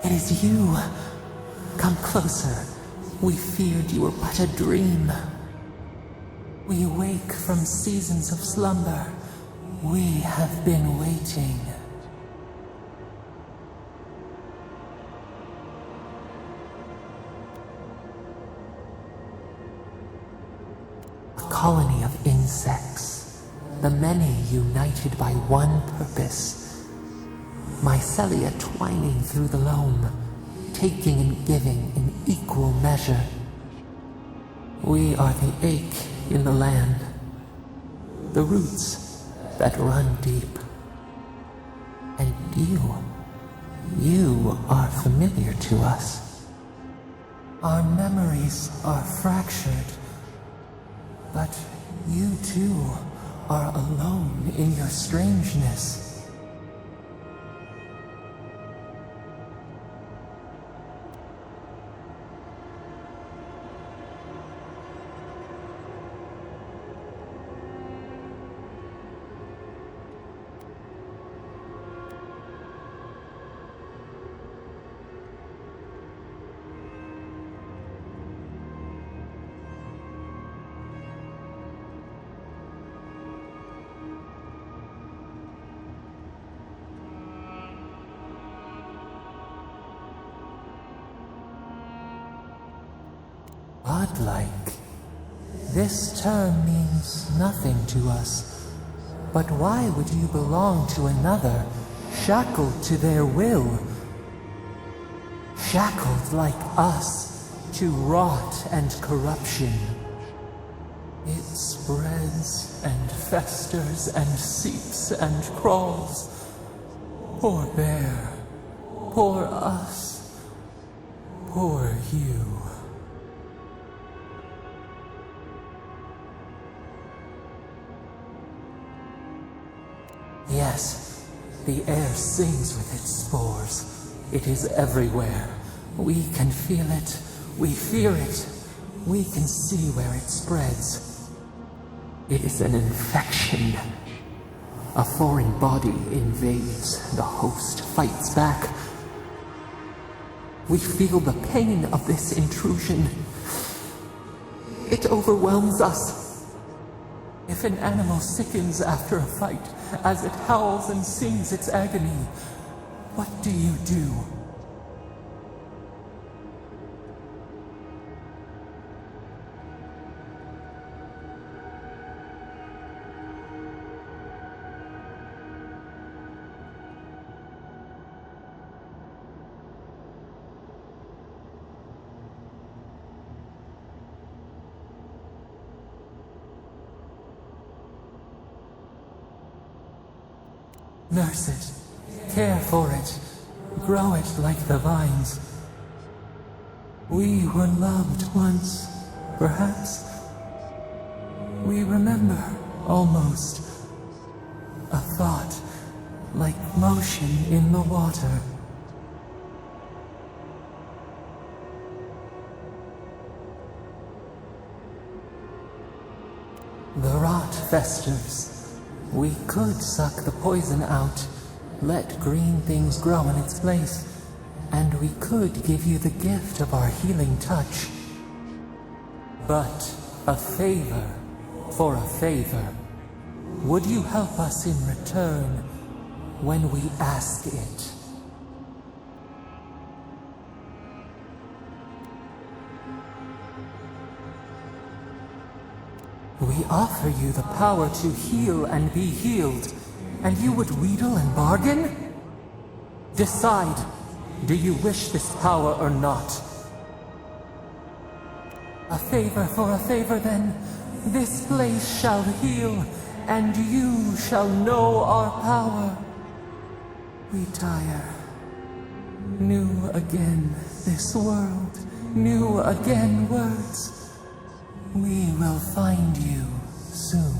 It is you. Come closer. We feared you were but a dream. We awake from seasons of slumber. We have been waiting. A colony of insects, the many united by one purpose. Mycelia twining through the loam, taking and giving in equal measure. We are the ache in the land, the roots that run deep. And you are familiar to us. Our memories are fractured, but you too are alone in your strangeness. Godlike. This term means nothing to us. But why would you belong to another, shackled to their will? Shackled like us to rot and corruption. It spreads and festers and seeps and crawls. Poor bear, poor us, poor you. Yes, the air sings with its spores. It is everywhere. We can feel it. We fear it. We can see where it spreads. It is an infection. A foreign body invades. The host fights back. We feel the pain of this intrusion. It overwhelms us. If an animal sickens after a fight, as it howls and sings its agony, what do you do? Nurse it, care for it, grow it like the vines. We were loved once, perhaps. We remember, almost, a thought like motion in the water. The rot festers. We could suck the poison out, let green things grow in its place, and we could give you the gift of our healing touch. But a favor for a favor. Would you help us in return when we ask it? We offer you the power to heal and be healed, and you would wheedle and bargain? Decide, do you wish this power or not? A favor for a favor then. This place shall heal, and you shall know our power. We tire. New again this world, new again words. We will find you soon.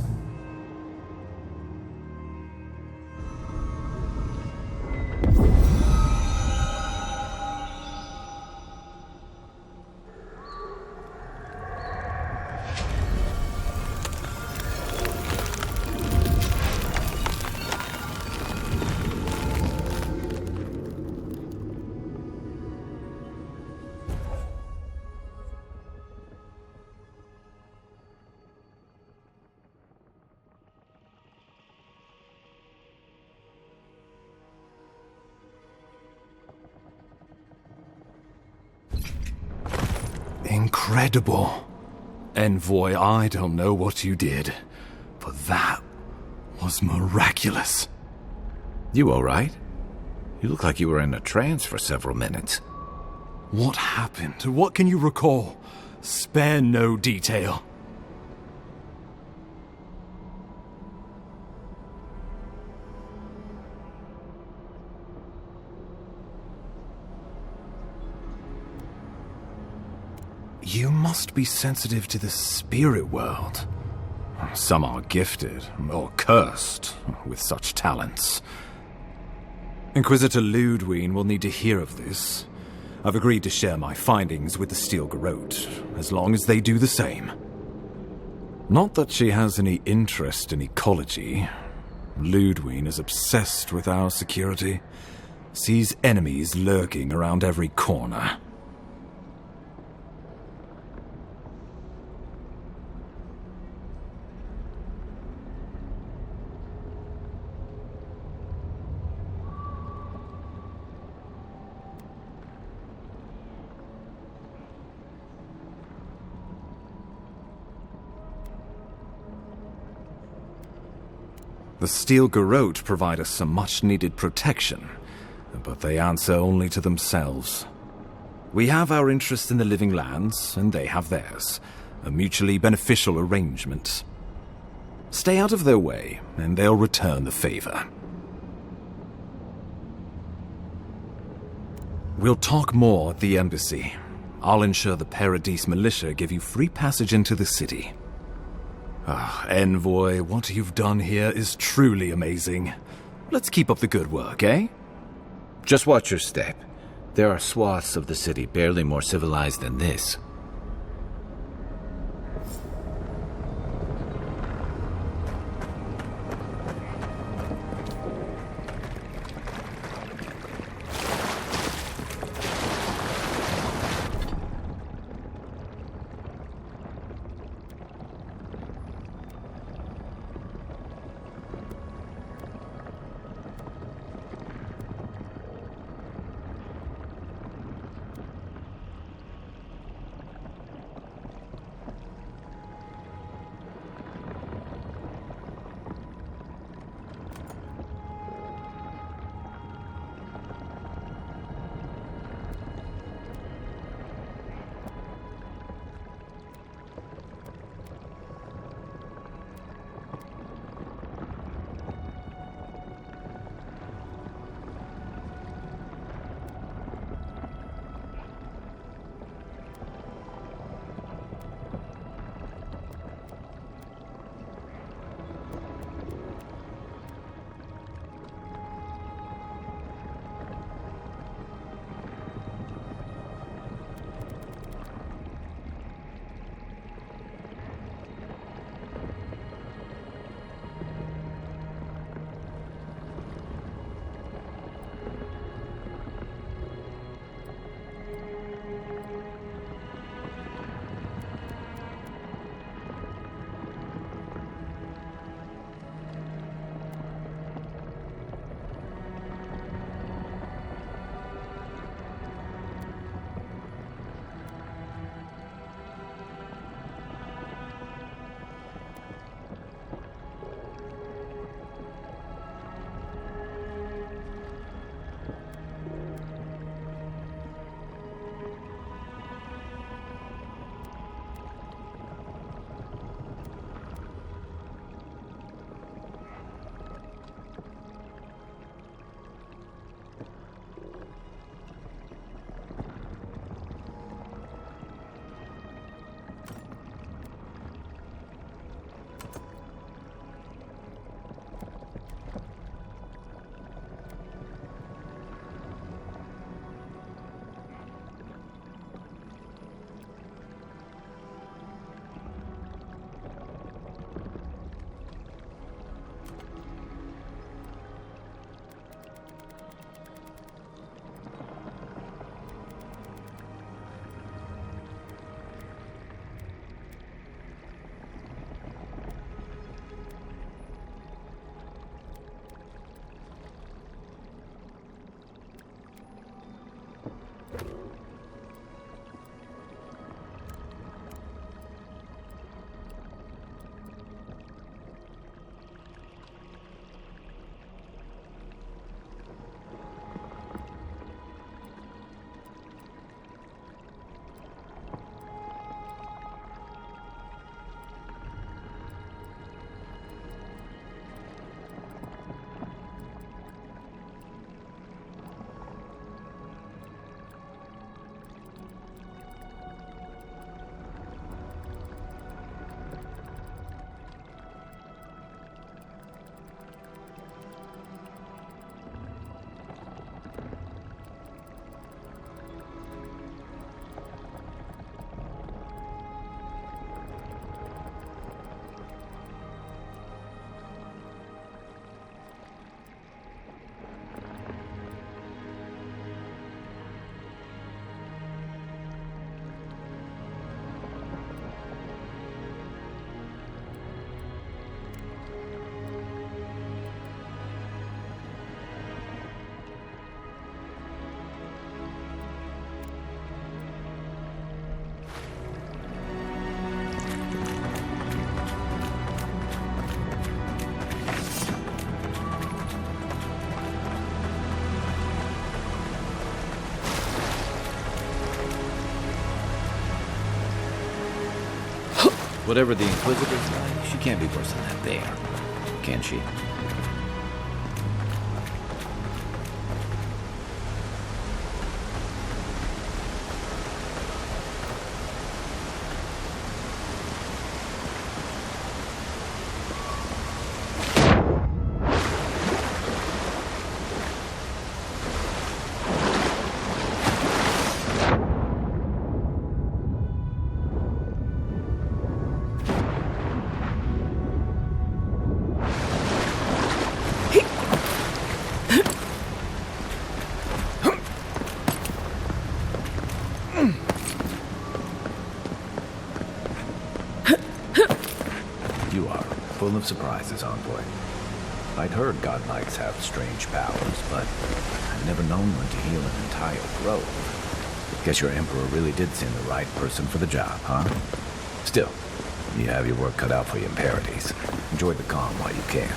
Incredible. Envoy, I don't know what you did, but that was miraculous. You all right? You look like you were in a trance for several minutes. What happened? What can you recall? Spare no detail. You must be sensitive to the spirit world. Some are gifted, or cursed, with such talents. Inquisitor Ludwig will need to hear of this. I've agreed to share my findings with the Steel Garrote, as long as they do the same. Not that she has any interest in ecology. Ludwig is obsessed with our security, sees enemies lurking around every corner. The Steel Garrote provide us some much-needed protection, but they answer only to themselves. We have our interest in the living lands, and they have theirs, a mutually beneficial arrangement. Stay out of their way, and they'll return the favor. We'll talk more at the embassy. I'll ensure the Paradise militia give you free passage into the city. Envoy, what you've done here is truly amazing. Let's keep up the good work, eh? Just watch your step. There are swaths of the city barely more civilized than this. Whatever the Inquisitor's like, she can't be worse than that bear. Can she? You are full of surprises, Envoy. I'd heard godlikes have strange powers, but I've never known one to heal an entire grove. Guess your Emperor really did send the right person for the job, huh? Still, you have your work cut out for you in Paradise. Enjoy the calm while you can.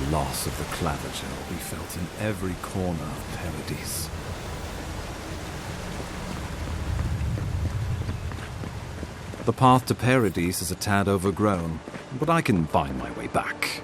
The loss of the clavicle will be felt in every corner of Paradise. The path to Paradise is a tad overgrown, but I can find my way back.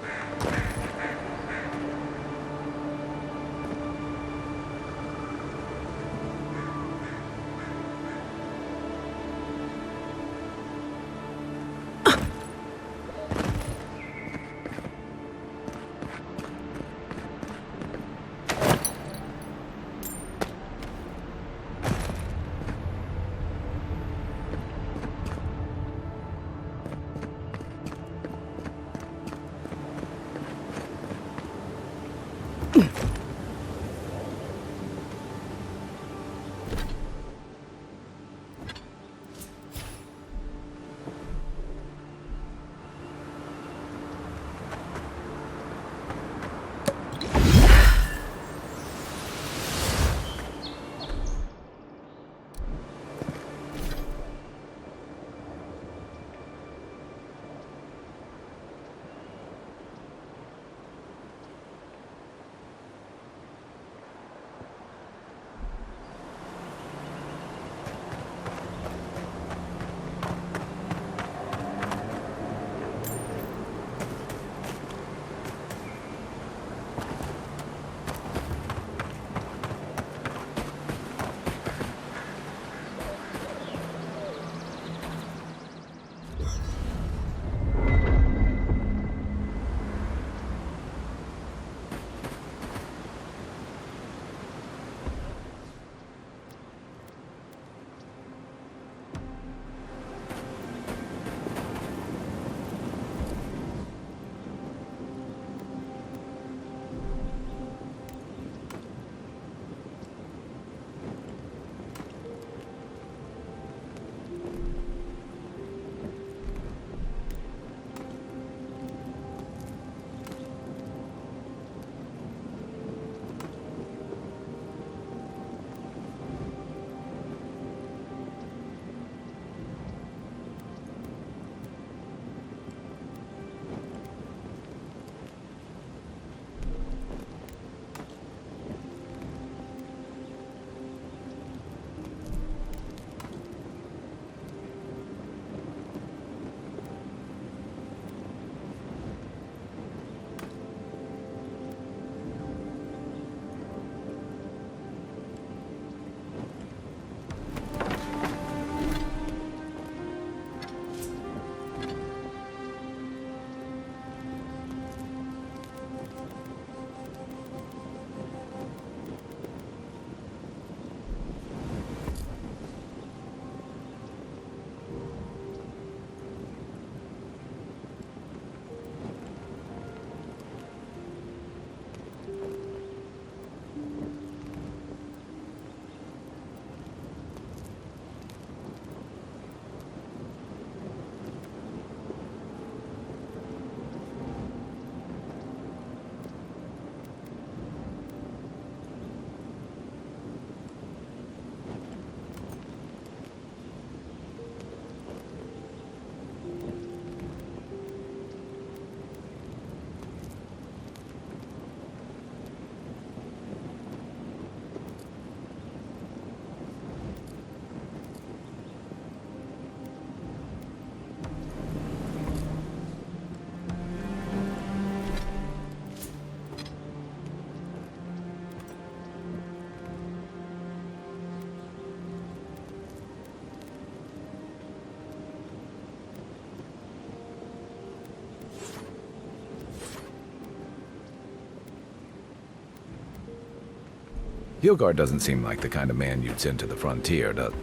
Hilgard doesn't seem like the kind of man you'd send to the frontier, does...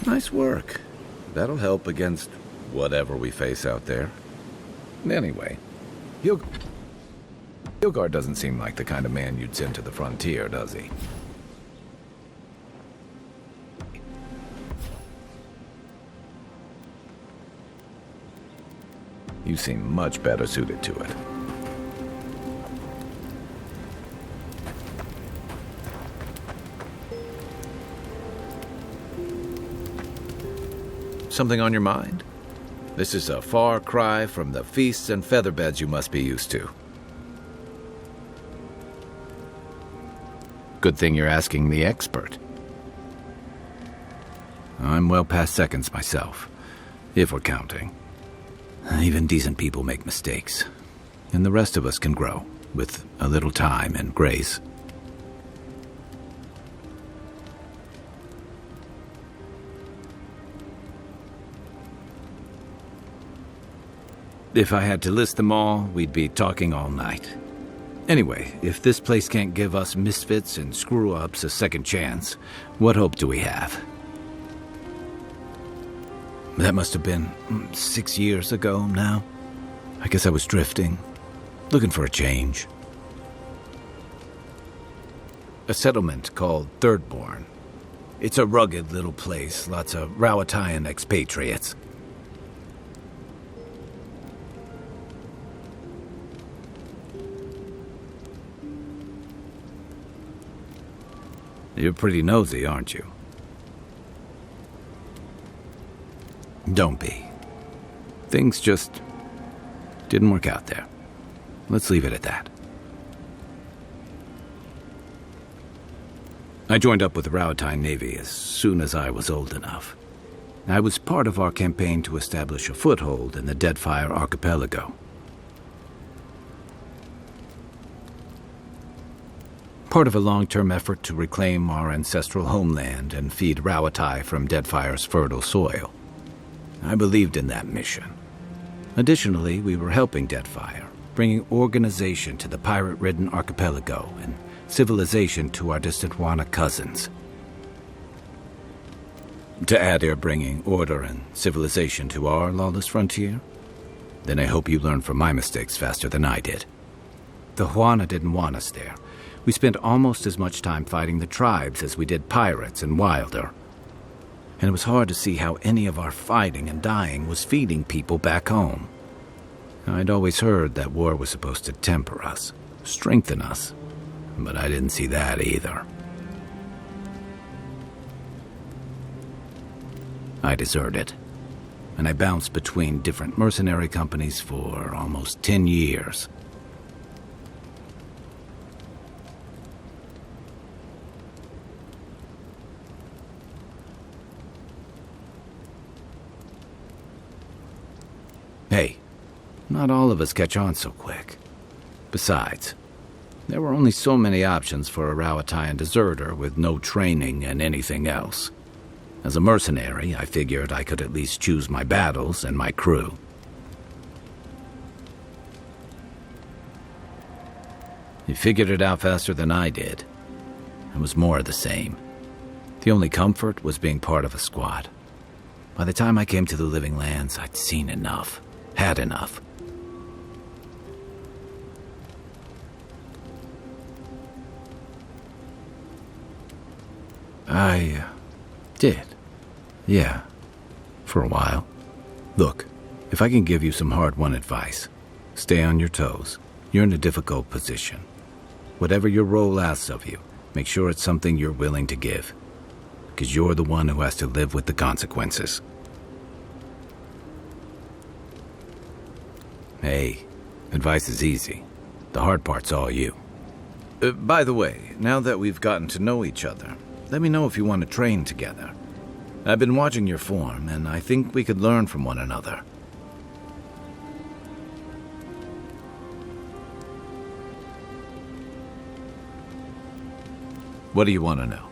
Nice work. That'll help against whatever we face out there. Anyway, Hilgard doesn't seem like the kind of man you'd send to the frontier, does he? You seem much better suited to it. Something on your mind? This is a far cry from the feasts and featherbeds you must be used to. Good thing you're asking the expert. I'm well past seconds myself, if we're counting. Even decent people make mistakes, and the rest of us can grow, with a little time and grace. If I had to list them all, we'd be talking all night. Anyway, if this place can't give us misfits and screw-ups a second chance, what hope do we have? That must have been 6 years ago now. I guess I was drifting, looking for a change. A settlement called Thirdborn. It's a rugged little place, lots of Rawatayan expatriates. You're pretty nosy, aren't you? Don't be. Things just didn't work out there. Let's leave it at that. I joined up with the Rawatayan Navy as soon as I was old enough. I was part of our campaign to establish a foothold in the Deadfire Archipelago. Part of a long-term effort to reclaim our ancestral homeland and feed Rawatai from Deadfire's fertile soil. I believed in that mission. Additionally, we were helping Deadfire, bringing organization to the pirate-ridden archipelago and civilization to our distant Wana cousins. To Aedyr bringing order and civilization to our lawless frontier? Then I hope you learn from my mistakes faster than I did. The Wana didn't want us there. We spent almost as much time fighting the tribes as we did pirates and Wilder. And it was hard to see how any of our fighting and dying was feeding people back home. I'd always heard that war was supposed to temper us, strengthen us, but I didn't see that either. I deserted, and I bounced between different mercenary companies for almost 10 years. Hey, not all of us catch on so quick. Besides, there were only so many options for a Rawatayan deserter with no training and anything else. As a mercenary, I figured I could at least choose my battles and my crew. You figured it out faster than I did. It was more of the same. The only comfort was being part of a squad. By the time I came to the Living Lands, I'd seen enough. Had enough. I did. Yeah. For a while. Look, if I can give you some hard-won advice, stay on your toes. You're in a difficult position. Whatever your role asks of you, make sure it's something you're willing to give. Because you're the one who has to live with the consequences. Hey, advice is easy. The hard part's all you. By the way, now that we've gotten to know each other, let me know if you want to train together. I've been watching your form, and I think we could learn from one another. What do you want to know?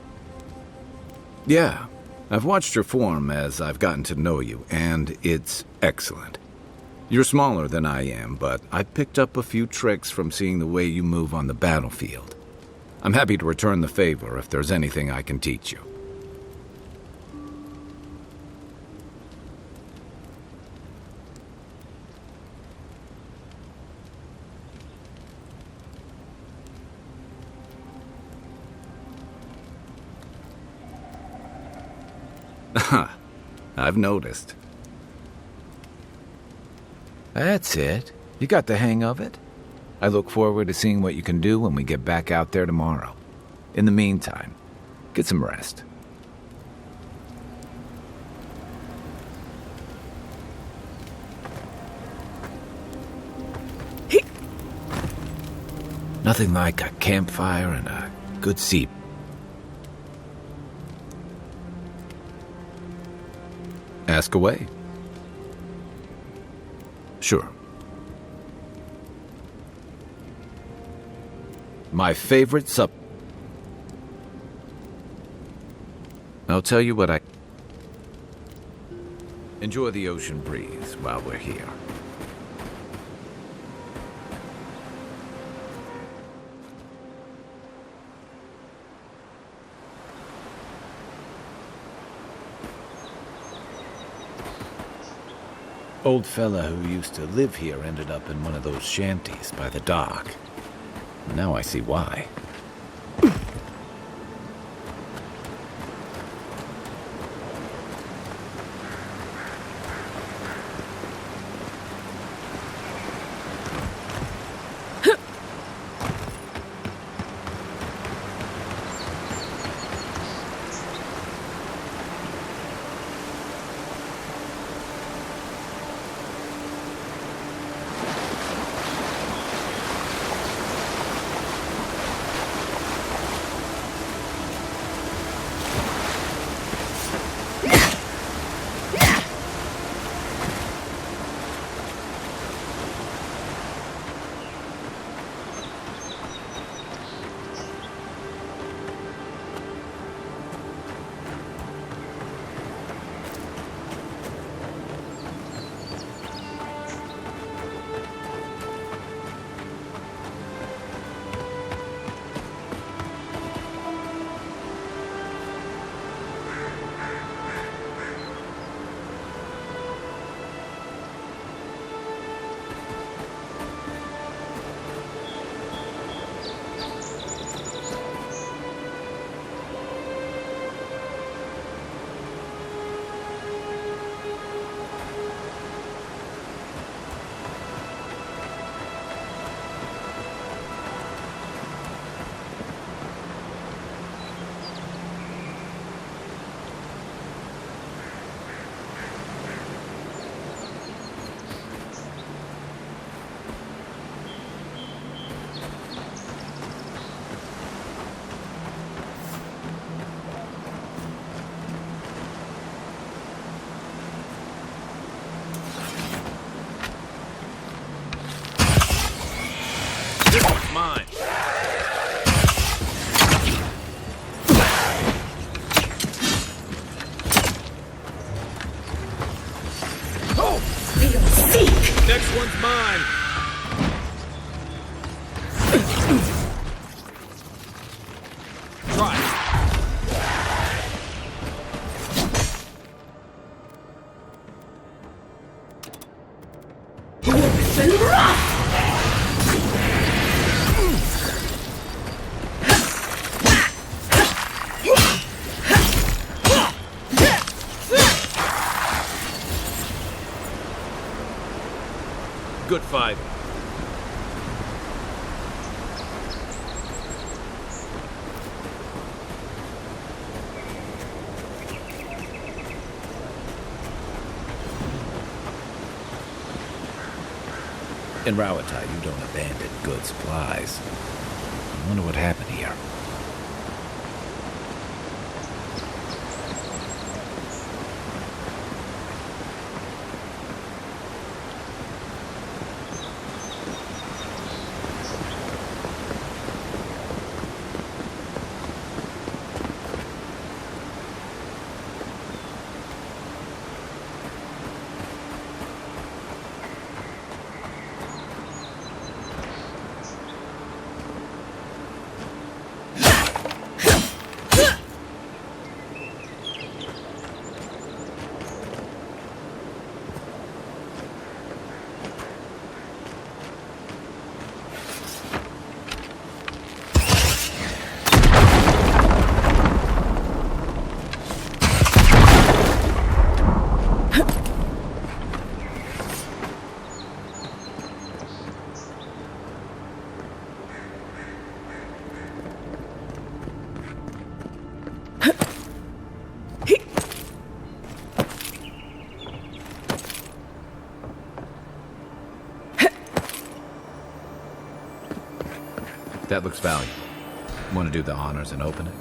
Yeah, I've watched your form as I've gotten to know you, and it's excellent. You're smaller than I am, but I picked up a few tricks from seeing the way you move on the battlefield. I'm happy to return the favor if there's anything I can teach you. I've noticed. That's it. You got the hang of it. I look forward to seeing what you can do when we get back out there tomorrow. In the meantime, get some rest. Nothing like a campfire and a good seat. Ask away. Sure. My favorite sup... I'll tell you what I... Enjoy the ocean breeze while we're here. Old fella who used to live here ended up in one of those shanties by the dock. Now I see why. Mine. Oh, feel seek. Next one's mine. Try. Orphan rough. Good fight. In Rauatai, you don't abandon good supplies. I wonder what happened here. That looks valuable. Want to do the honors and open it?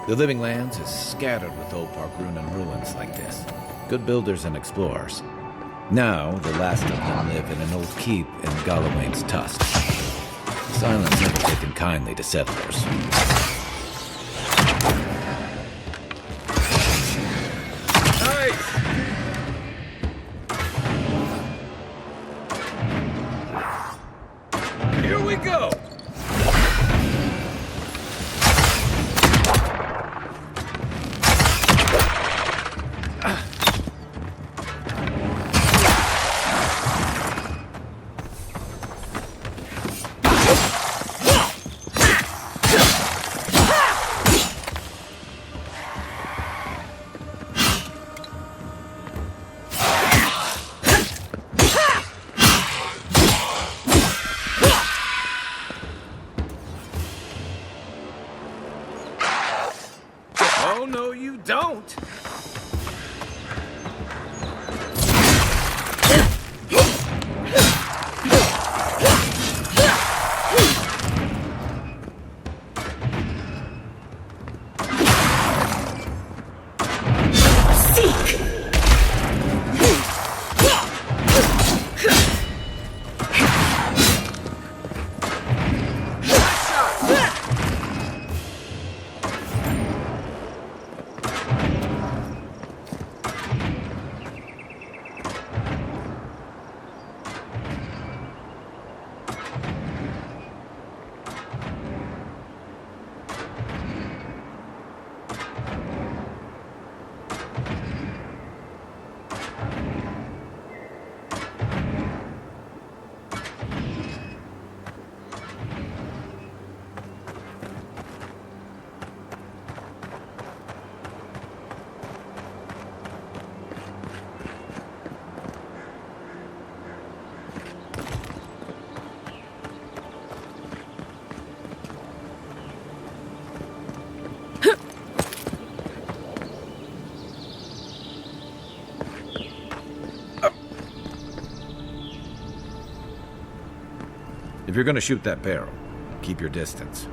The Living Lands is scattered with old Parkrunan ruins like this. Good builders and explorers. Now, the last of them live in an old keep in Galawain's Tusk. Silence never taken kindly to settlers. Here we go! no, you don't. If you're gonna shoot that barrel, keep your distance.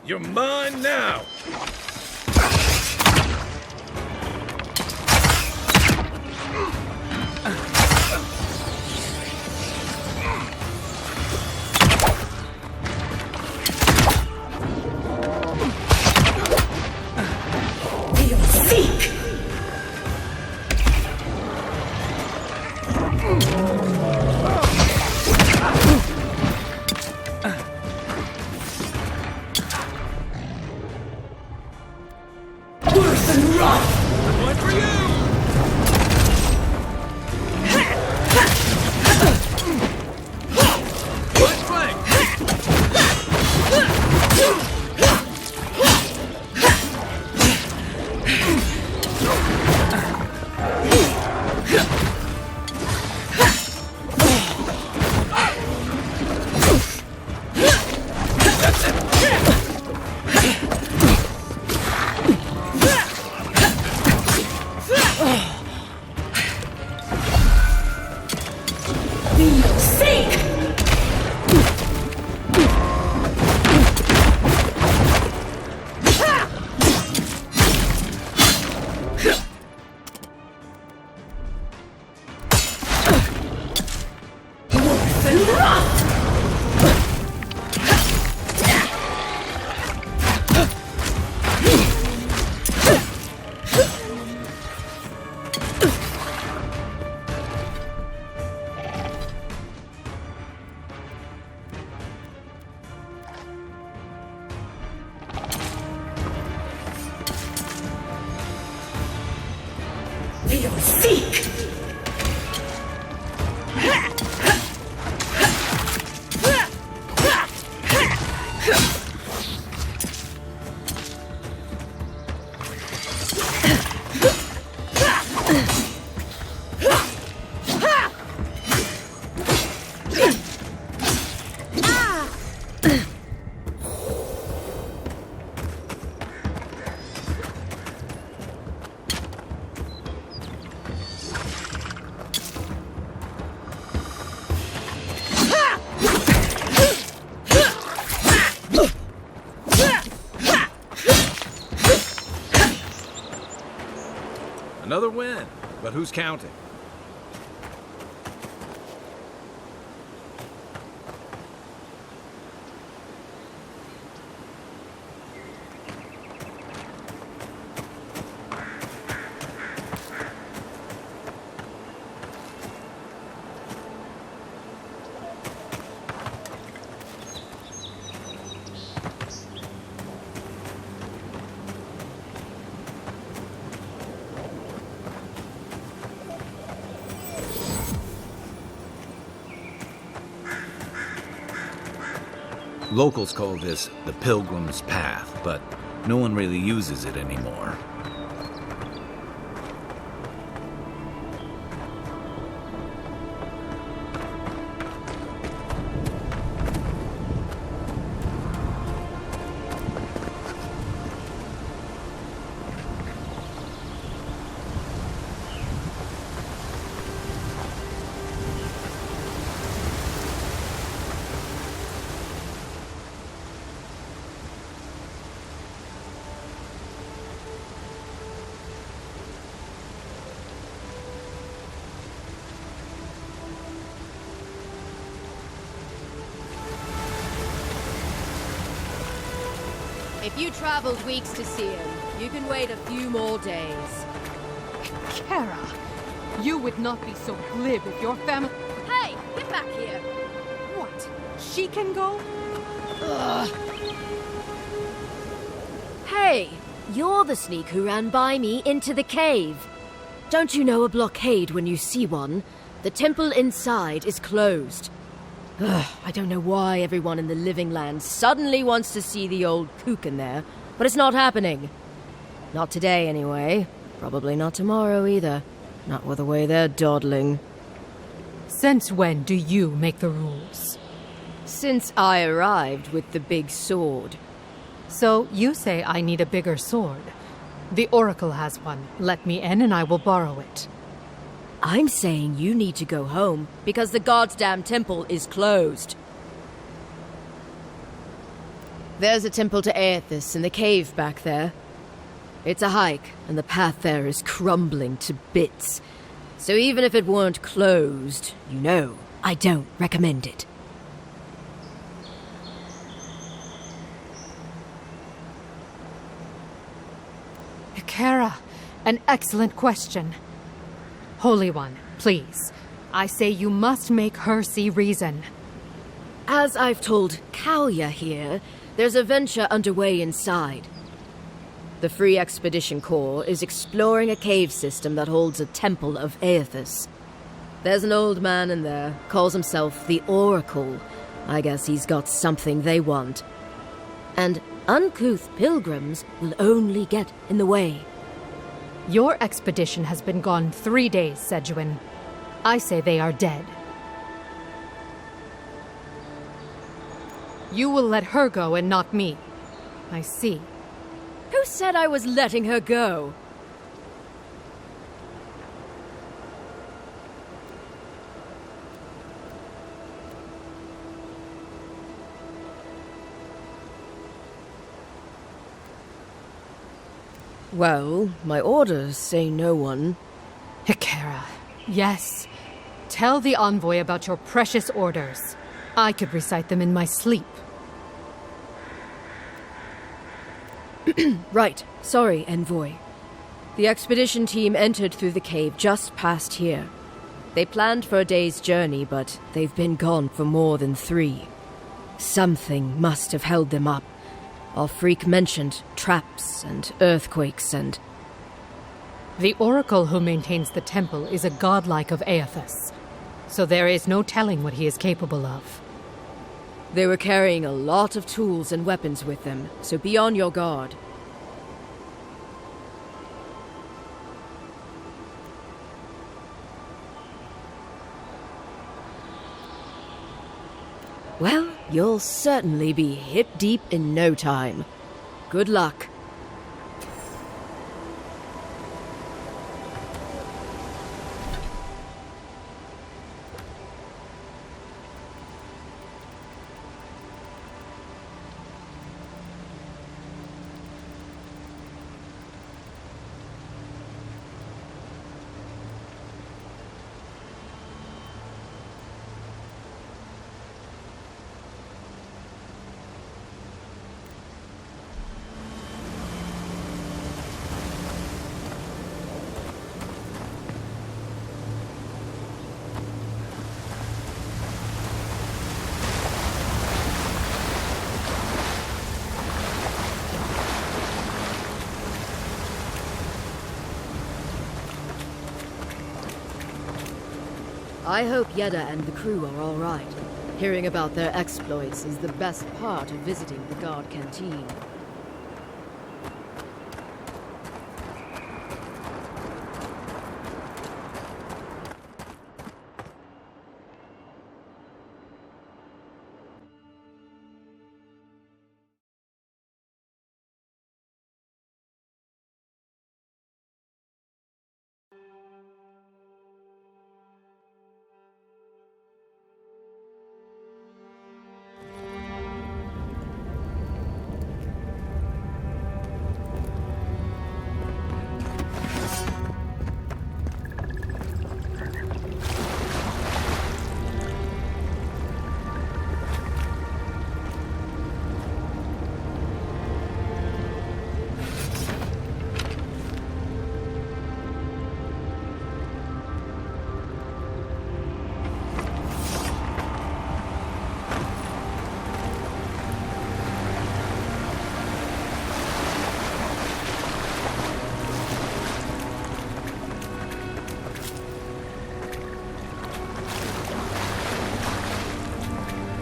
You're mine now! Another win, but who's counting? Locals call this the Pilgrim's Path, but no one really uses it anymore. If you traveled weeks to see him, you can wait a few more days. Kara, you would not be so glib if your family... Hey, get back here! What? She can go? Ugh. Hey, you're the sneak who ran by me into the cave. Don't you know a blockade when you see one? The temple inside is closed. Ugh, I don't know why everyone in the living land suddenly wants to see the old kook in there, but it's not happening. Not today, anyway. Probably not tomorrow, either. Not with the way they're dawdling. Since when do you make the rules? Since I arrived with the big sword. So you say I need a bigger sword. The Oracle has one. Let me in and I will borrow it. I'm saying you need to go home, because the goddamn temple is closed. There's a temple to Aethys in the cave back there. It's a hike, and the path there is crumbling to bits. So even if it weren't closed, you know, I don't recommend it. Kara, an excellent question. Holy One, please. I say you must make her see reason. As I've told Kalya here, there's a venture underway inside. The Free Expedition Corps is exploring a cave system that holds a temple of Aethys. There's an old man in there, calls himself the Oracle. I guess he's got something they want. And uncouth pilgrims will only get in the way. Your expedition has been gone 3 days, Sejuan. I say they are dead. You will let her go and not me. I see. Who said I was letting her go? Well, my orders say no one. Hikara, yes. Tell the envoy about your precious orders. I could recite them in my sleep. Right. Sorry, Envoy. The expedition team entered through the cave just past here. They planned for a day's journey, but they've been gone for more than 3. Something must have held them up. Our freak mentioned traps and earthquakes and... The oracle who maintains the temple is a godlike of Aethys, so there is no telling what he is capable of. They were carrying a lot of tools and weapons with them, so be on your guard. Well, you'll certainly be hip-deep in no time. Good luck. I hope Yeda and the crew are all right. Hearing about their exploits is the best part of visiting the guard canteen.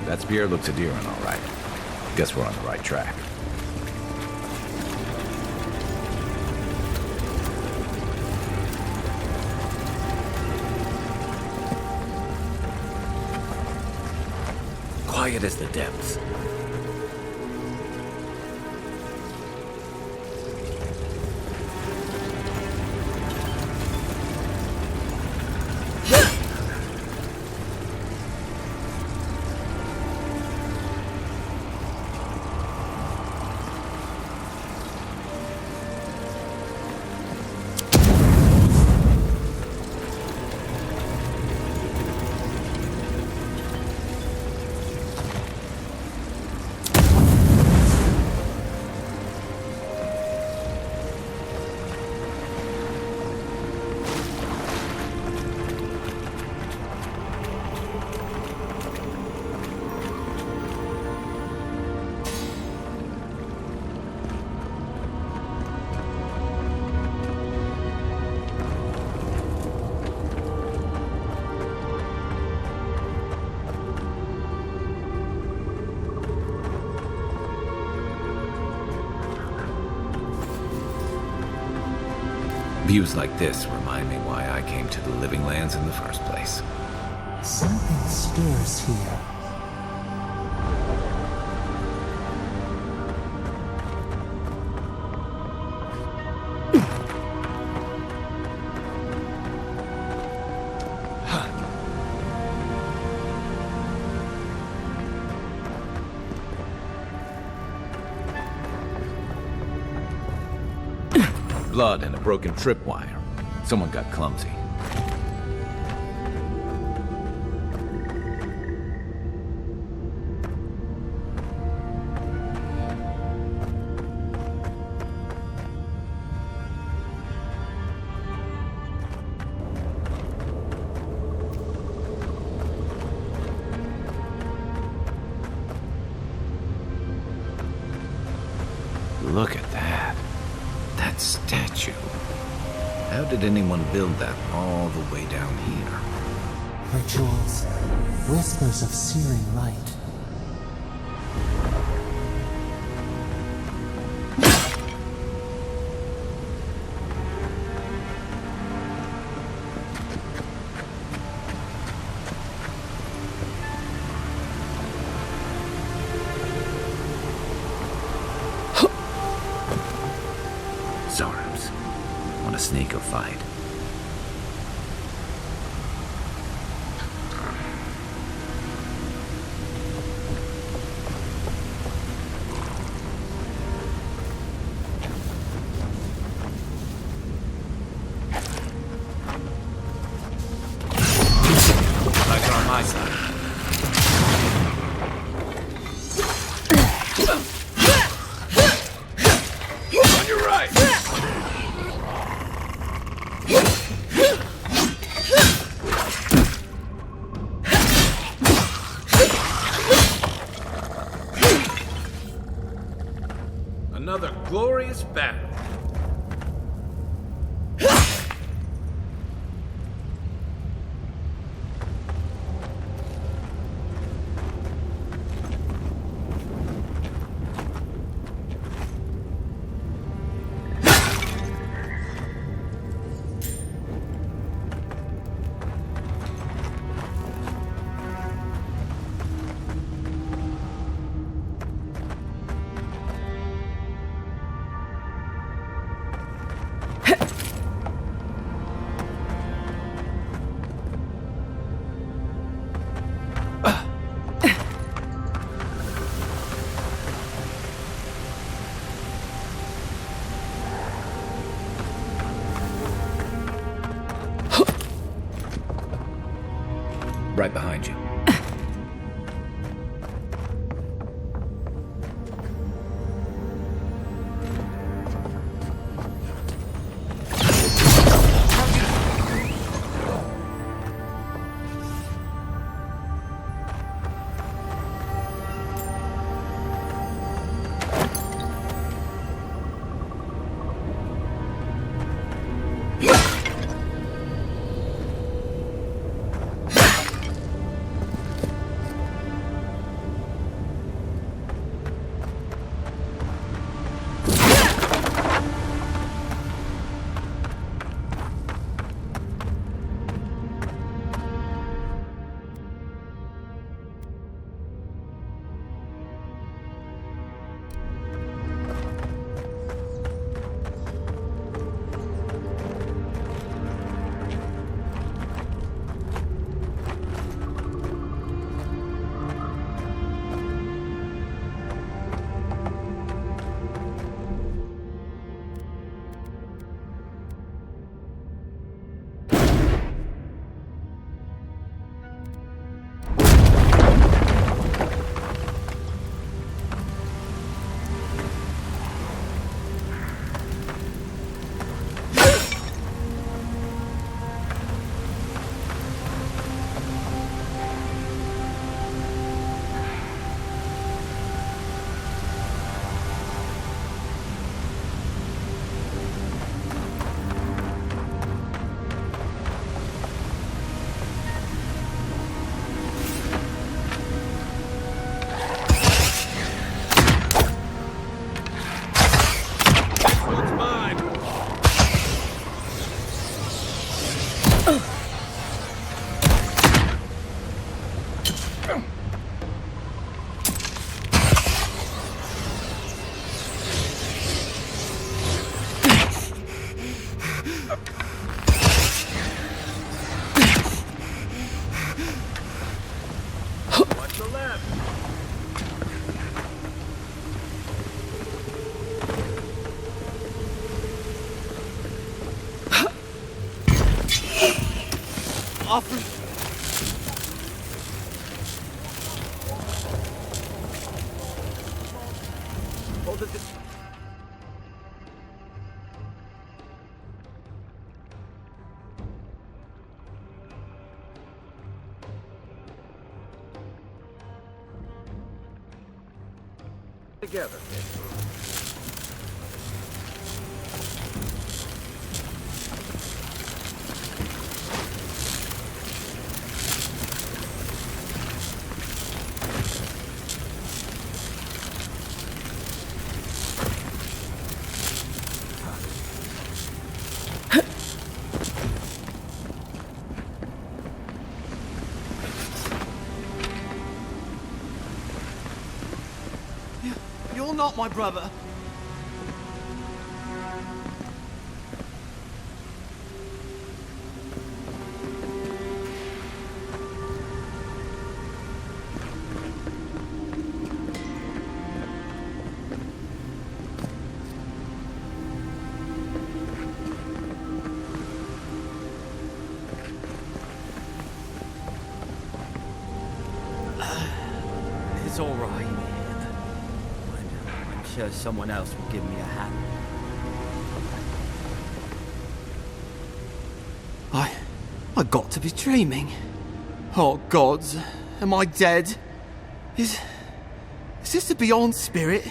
That spear looks Aedyran, all right. Guess we're on the right track. Quiet as the depths. Views like this remind me why I came to the Living Lands in the first place. Something stirs here. Blood and a broken tripwire. Someone got clumsy. Look at that. That statue. How did anyone build that all the way down here? Rituals, whispers of searing light. Zarms. Want to sneak or fight? Eyes are on my side. On your right! Another glorious battle. Right behind you. Together. You're not my brother. It's all right. I'm sure someone else will give me a hand. I got to be dreaming. Oh gods, am I dead? Is this the beyond spirit?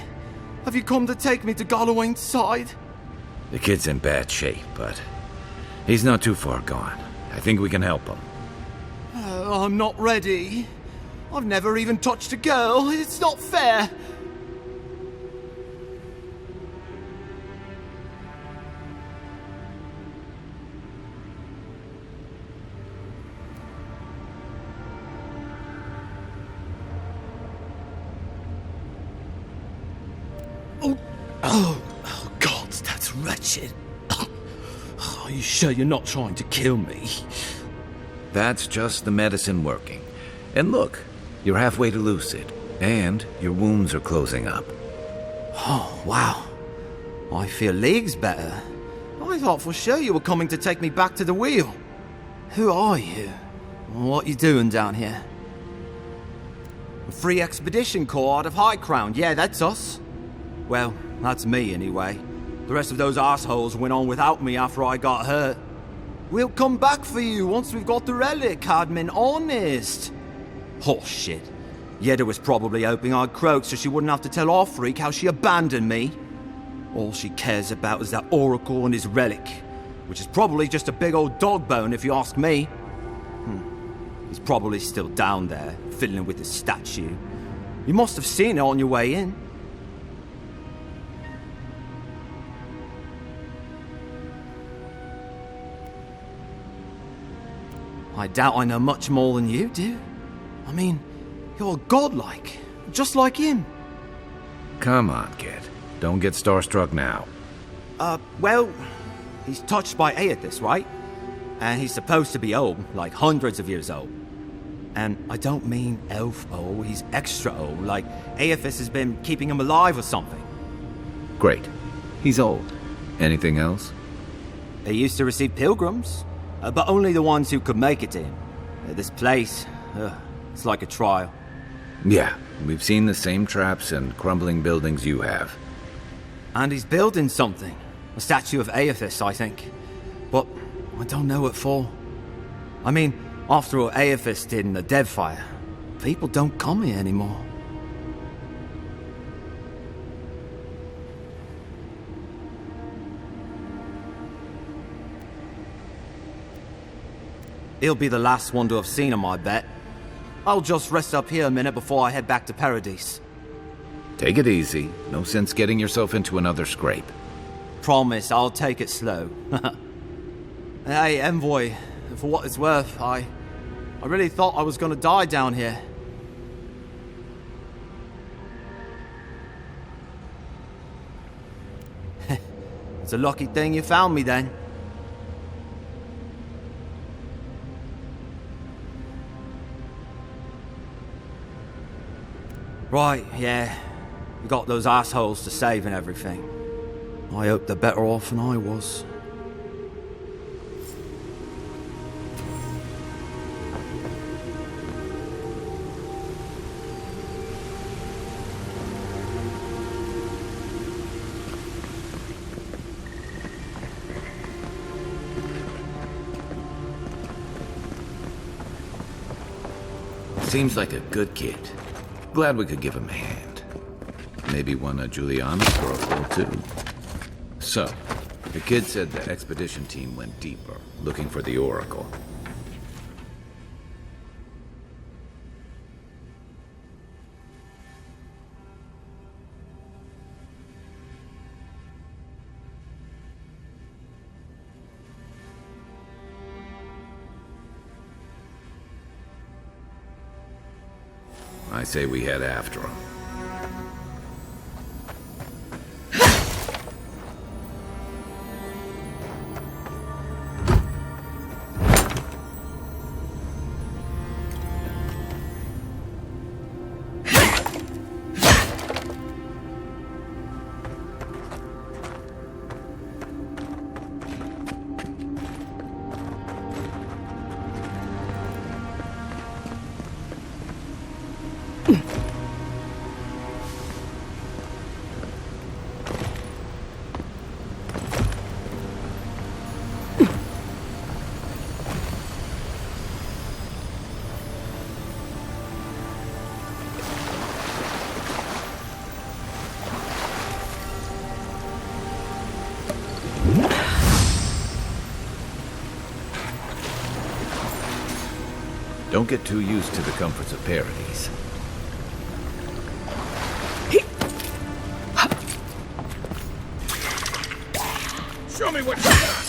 Have you come to take me to Galloway's side? The kid's in bad shape, but he's not too far gone. I think we can help him. I'm not ready. I've never even touched a girl. It's not fair. Oh, God, that's wretched. Are you sure you're not trying to kill me? That's just the medicine working. And look, you're halfway to lucid, and your wounds are closing up. Oh, wow. I feel leagues better. I thought for sure you were coming to take me back to the wheel. Who are you? What you doing down here? A free expedition corps out of High Crown. Yeah, that's us. Well, that's me anyway. The rest of those assholes went on without me after I got hurt. We'll come back for you once we've got the relic, admin, honest. Oh, shit. Aedyr was probably hoping I'd croak so she wouldn't have to tell our freak how she abandoned me. All she cares about is that oracle and his relic, which is probably just a big old dog bone if you ask me. He's probably still down there, fiddling with the statue. You must have seen it on your way in. I doubt I know much more than you do. I mean, you're godlike, just like him. Come on, kid. Don't get starstruck now. Well, he's touched by Aedyr, right? And he's supposed to be old, like hundreds of years old. And I don't mean elf old, he's extra old, like Aedyr has been keeping him alive or something. Great. He's old. Anything else? He used to receive pilgrims, but only the ones who could make it to him. This place, it's like a trial. Yeah, we've seen the same traps and crumbling buildings you have. And he's building something. A statue of Aedyr, I think. But I don't know what for. I mean, after all Aedyr did in the Deadfire, people don't come here anymore. He'll be the last one to have seen him, I bet. I'll just rest up here a minute before I head back to Paradise. Take it easy. No sense getting yourself into another scrape. Promise, I'll take it slow. Hey, Envoy, for what it's worth, I really thought I was gonna die down here. It's a lucky thing you found me then. Right, yeah. We got those assholes to save and everything. I hope they're better off than I was. Seems like a good kid. Glad we could give him a hand. Maybe one of Juliana's girls will too. So, the kid said the expedition team went deeper, looking for the Oracle. I say we head after him. Don't get too used to the comforts of Paradise. Show me what you got!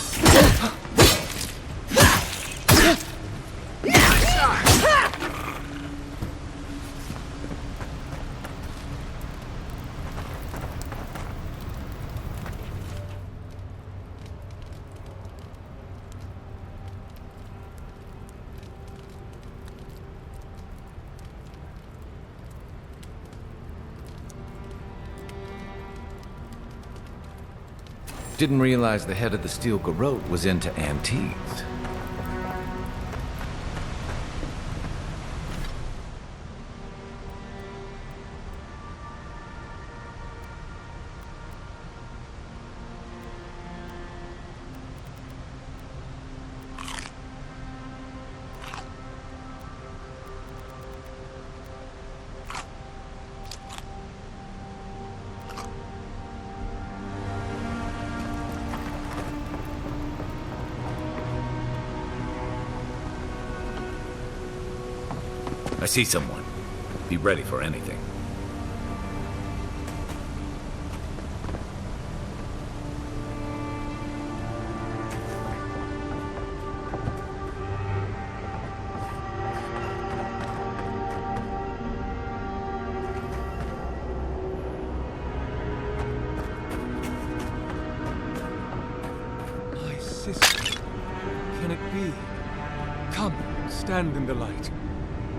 Didn't realize the head of the steel garrote was into antiques. I see someone. Be ready for anything. My sister. Can it be? Come, stand in the light.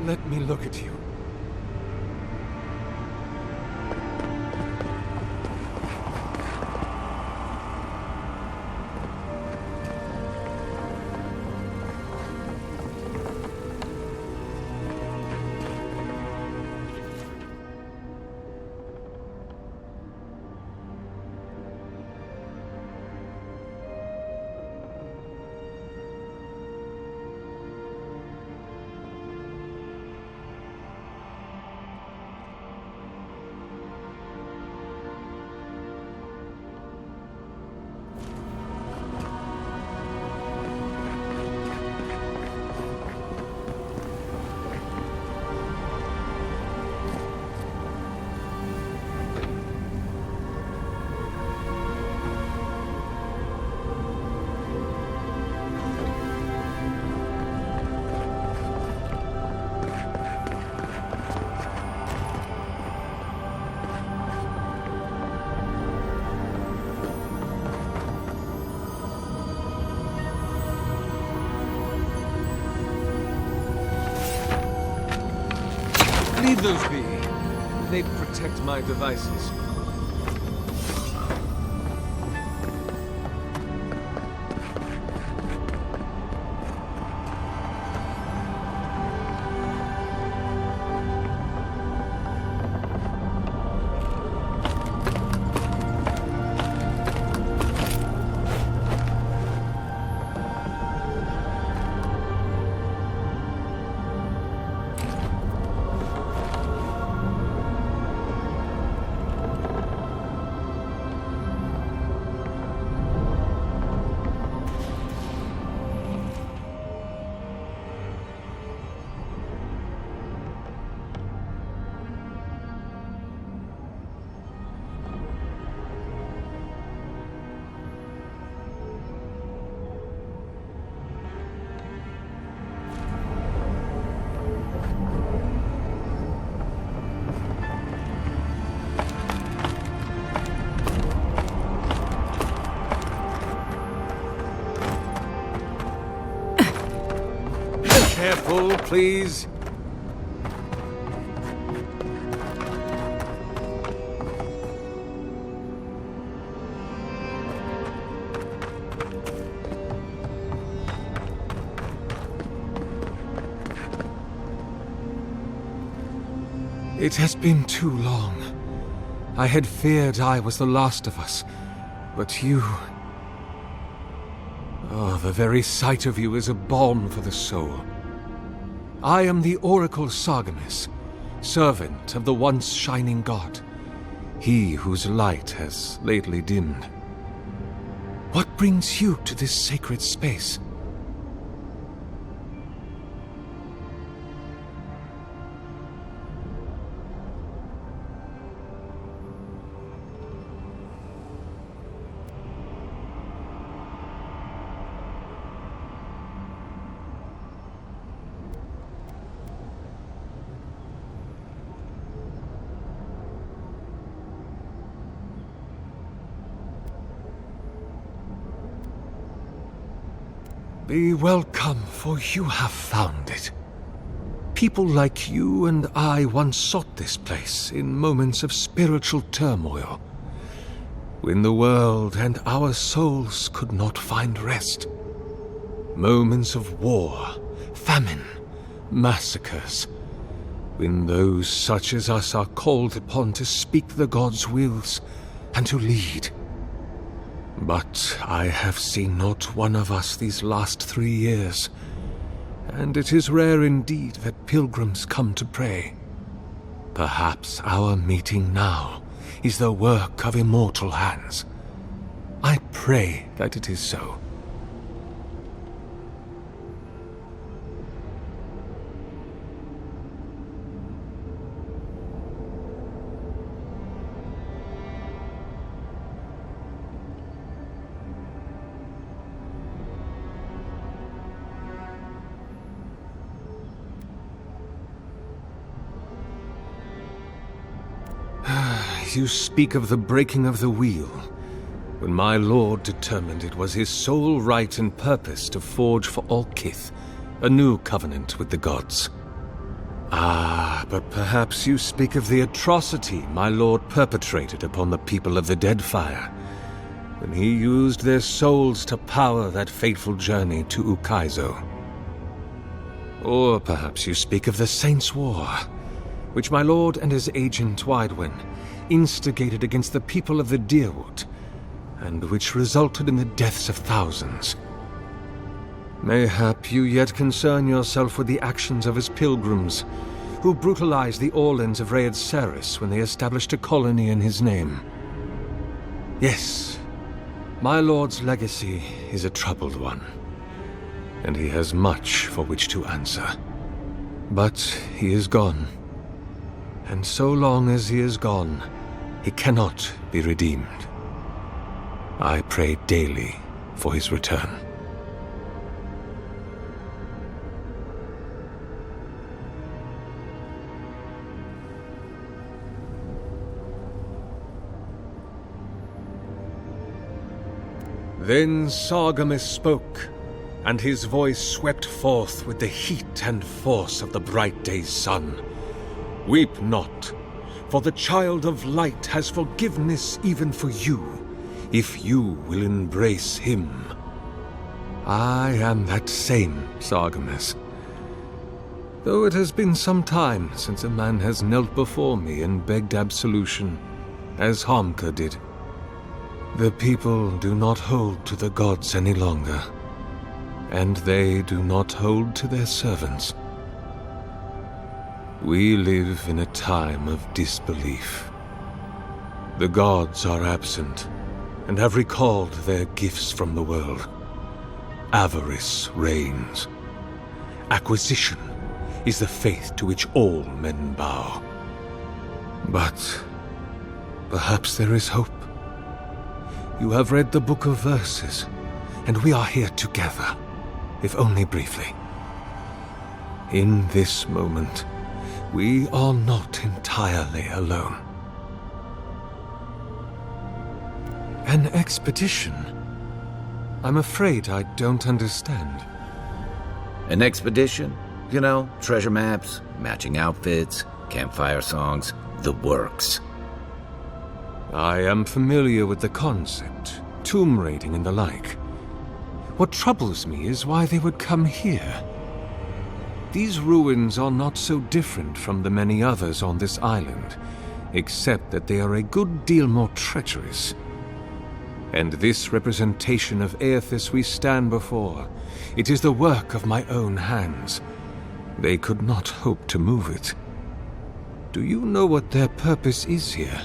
Let me look at you. Leave those be. They protect my devices. Careful, please. It has been too long. I had feared I was the last of us, but you... Oh, the very sight of you is a balm for the soul. I am the Oracle Sargamis, servant of the once shining god, he whose light has lately dimmed. What brings you to this sacred space? Be welcome, for you have found it. People like you and I once sought this place in moments of spiritual turmoil, when the world and our souls could not find rest. Moments of war, famine, massacres, when those such as us are called upon to speak the gods' wills and to lead. But I have seen not one of us these last 3 years, and it is rare indeed that pilgrims come to pray. Perhaps our meeting now is the work of immortal hands. I pray that it is so. You speak of the breaking of the wheel, when my lord determined it was his sole right and purpose to forge for all kith a new covenant with the gods. Ah, but perhaps you speak of the atrocity my lord perpetrated upon the people of the Deadfire, when he used their souls to power that fateful journey to Ukaizo. Or perhaps you speak of the Saints' War, which my lord and his agent Widewin instigated against the people of the Deerwood, and which resulted in the deaths of thousands. Mayhap you yet concern yourself with the actions of his pilgrims, who brutalized the Orlans of Rhaed Saris when they established a colony in his name. Yes, my lord's legacy is a troubled one, and he has much for which to answer. But he is gone. And so long as he is gone, he cannot be redeemed. I pray daily for his return. Then Sargamis spoke, and his voice swept forth with the heat and force of the bright day's sun. Weep not, for the child of light has forgiveness even for you, if you will embrace him. I am that same Sargamis, though it has been some time since a man has knelt before me and begged absolution, as Hamka did. The people do not hold to the gods any longer, and they do not hold to their servants. We live in a time of disbelief. The gods are absent, and have recalled their gifts from the world. Avarice reigns. Acquisition is the faith to which all men bow. But perhaps there is hope. You have read the Book of Verses, and we are here together, if only briefly. In this moment, we are not entirely alone. An expedition? I'm afraid I don't understand. An expedition? You know, treasure maps, matching outfits, campfire songs, the works. I am familiar with the concept, tomb raiding and the like. What troubles me is why they would come here. These ruins are not so different from the many others on this island, except that they are a good deal more treacherous. And this representation of Aethys we stand before, it is the work of my own hands. They could not hope to move it. Do you know what their purpose is here?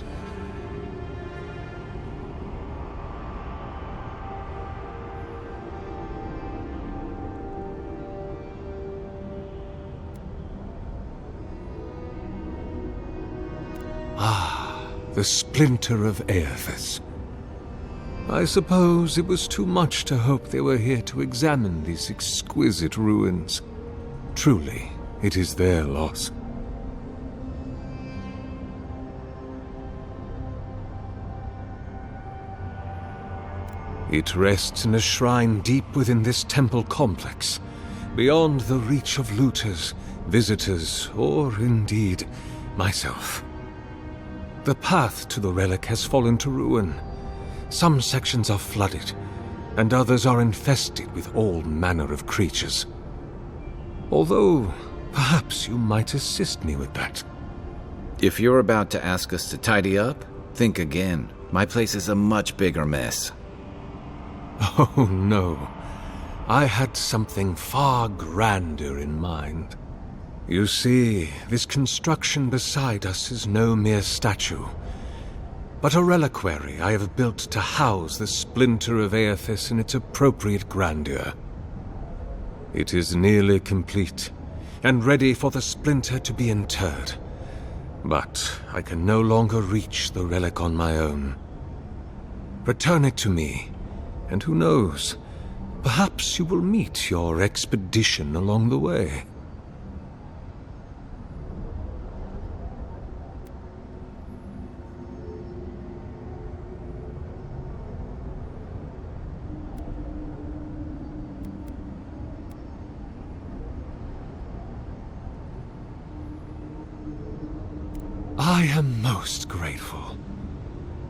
The splinter of Aethys. I suppose it was too much to hope they were here to examine these exquisite ruins. Truly, it is their loss. It rests in a shrine deep within this temple complex, beyond the reach of looters, visitors, or indeed, myself. The path to the relic has fallen to ruin. Some sections are flooded, and others are infested with all manner of creatures. Although, perhaps you might assist me with that. If you're about to ask us to tidy up, think again. My place is a much bigger mess. Oh, no. I had something far grander in mind. You see, this construction beside us is no mere statue, but a reliquary I have built to house the splinter of Aethys in its appropriate grandeur. It is nearly complete, and ready for the splinter to be interred. But I can no longer reach the relic on my own. Return it to me, and who knows, perhaps you will meet your expedition along the way. I am most grateful.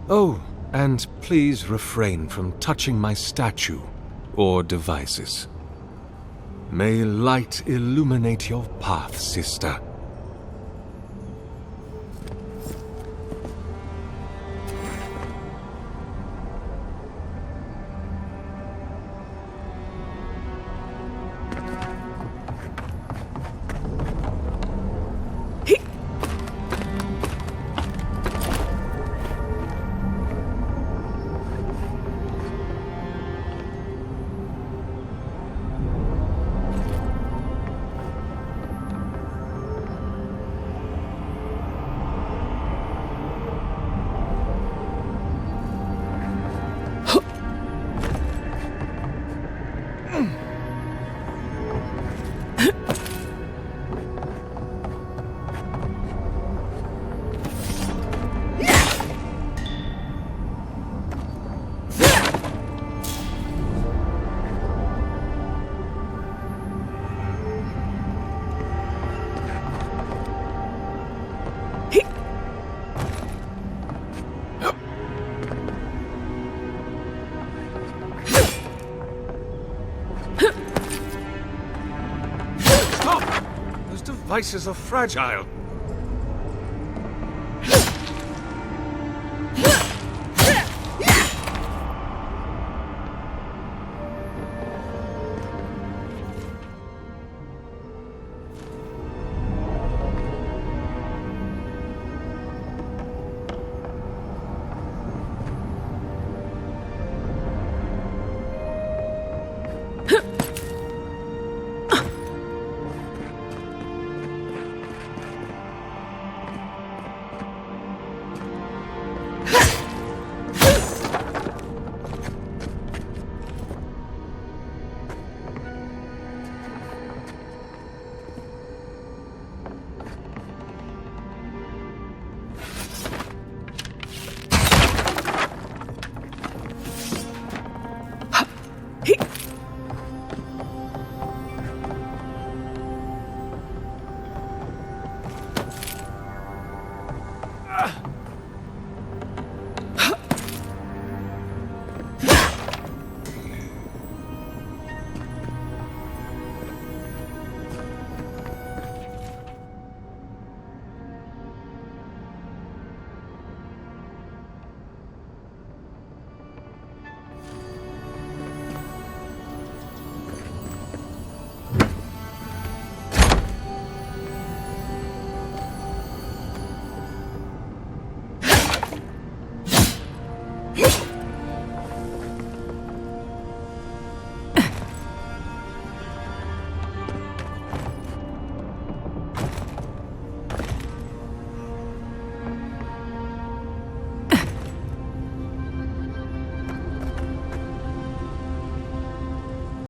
Oh, and please refrain from touching my statue or devices. May light illuminate your path, sister. Devices are fragile.